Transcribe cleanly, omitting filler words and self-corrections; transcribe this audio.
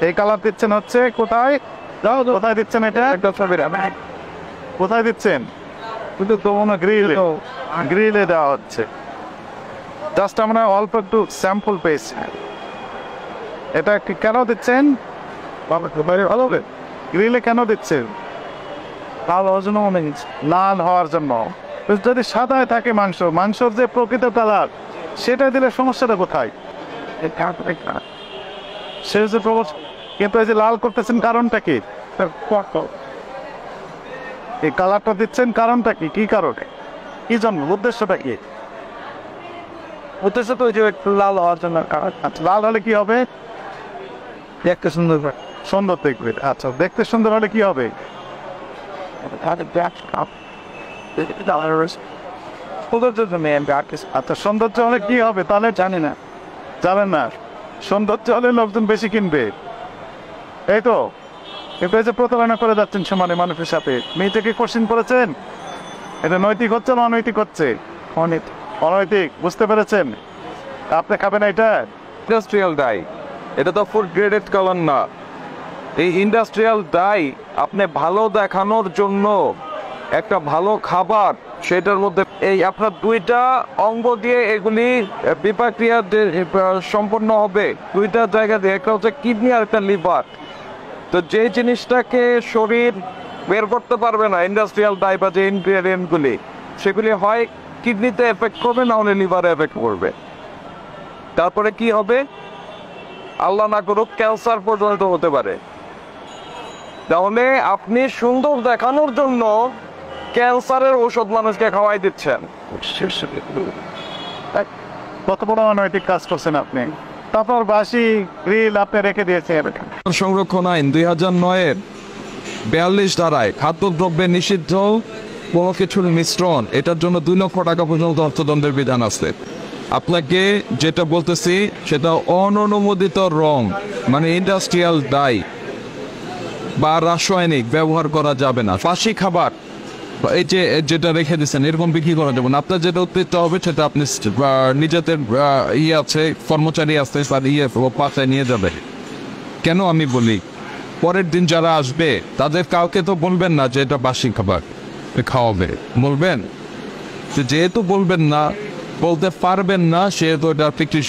এই কালার দিচ্ছেন হচ্ছে কোথায়? কোথায় দিচ্ছেন এটা? কোথায় দিচ্ছেন? কিন্তু তো মনে গ্রিলে, গ্রিলে দেওয়া হচ্ছে। জাস্ট আমরা অল্প একটু স্যাম্পল পেয়েছি। এটা কেন দিচ্ছেন? গ্রিলে কেন দিচ্ছেন? লাল হওয়ার জন্য মনে হচ্ছে। লাল হওয়ার জন্য। যদি সাদায় থাকে মাংস, মাংসর যে প্রকৃত কালার সেটা দিলে সমস্যাটা কোথায়? সে যে কিন্তু এই যে লাল করতেছেন কারণটা কি? এই কালারটা দিচ্ছেন কারণটা কি? কি কারণে? কি জন্য? উদ্দেশ্যটা কি? উদ্দেশ্য তো ওই যে একটু লাল হওয়ার জন্য। লাল হলে কি হবে? দেখতে সুন্দর, সুন্দর দেখবে। আচ্ছা, দেখতে সুন্দর হলে কি হবে? আচ্ছা, সৌন্দর্য হলে কি হবে তাহলে? জানি না, জানেন না। সৌন্দর্য হলে লোকজন বেশি কিনবে, এই তো। কিন্তু এই যে প্রতারণা করে যাচ্ছেন সমানে মানুষের সাথে, মেয়েটাকে কোশ্চিন করেছেন, এটা নৈতিক হচ্ছে না অনৈতিক হচ্ছে? অনৈতিক, বুঝতে পেরেছেন? আপনি খাবেন এটা? ইন্ডাস্ট্রিয়াল ডাই, এটা তো ফুড গ্রেডেড কালার না। এই ইন্ডাস্ট্রিয়াল ডাই আপনি ভালো দেখানোর জন্য একটা ভালো খাবার, সেটার মধ্যে এই আপনার দুইটা অঙ্গ দিয়ে এগুলি বিপাক্রিয়া সম্পন্ন হবে দুইটা জায়গা দিয়ে, একটা হচ্ছে কিডনি আর একটা লিভার। তো যে জিনিসটাকে শরীর বের করতে পারবে না ইন্ডাস্ট্রিয়াল ডাই বা যে ইনগ্রেডিয়েন্টগুলি, সেগুলি হয় কিডনিতে এফেক্ট করবে, না হলে লিভারে এফেক্ট করবে। তারপরে কি হবে? আল্লাহ না করুক ক্যান্সার পর্যন্ত হতে পারে। তাহলে আপনি সুন্দর দেখানোর জন্য ক্যান্সারের ঔষধ মানুষকে খাওয়াই দিচ্ছেন। কত বড় অনৈতিক কাজ করছেন আপনি। তারপর বাসি গ্রিল আপনি রেখে দিয়েছেন। সংরক্ষণ আইন 2009-এর 42 ধারায় খাদ্যদ্রব্যে নিষিদ্ধ কোনো কিছুর মিশ্রণ, এটার জন্য 2 লক্ষ টাকা পর্যন্ত অর্থদণ্ডের বিধান আছে। আপনাকে যেটা বলতেছি সেটা অননুমোদিত রং, মানে ইন্ডাস্ট্রিয়াল ডাই বা রাসায়নিক ব্যবহার করা যাবে না। বাসি খাবার এই যে যেটা রেখে দিচ্ছেন এরকম বিক্রি করা যাবে না। আপনার যেটা উদ্বৃত্ত হবে সেটা আপনি নিজেদের আছে, কর্মচারী আছে, তার পাশে নিয়ে যাবে। কেন আমি বলি, পরের দিন যারা আসবে তাদের কাউকে তো বলবেন না যে এটা বাসি খাবার খাওয়াবে, বলবেন? যেহেতু বলবেন না, বলতে পারবেন না, সেহেতু এটা বিক্রির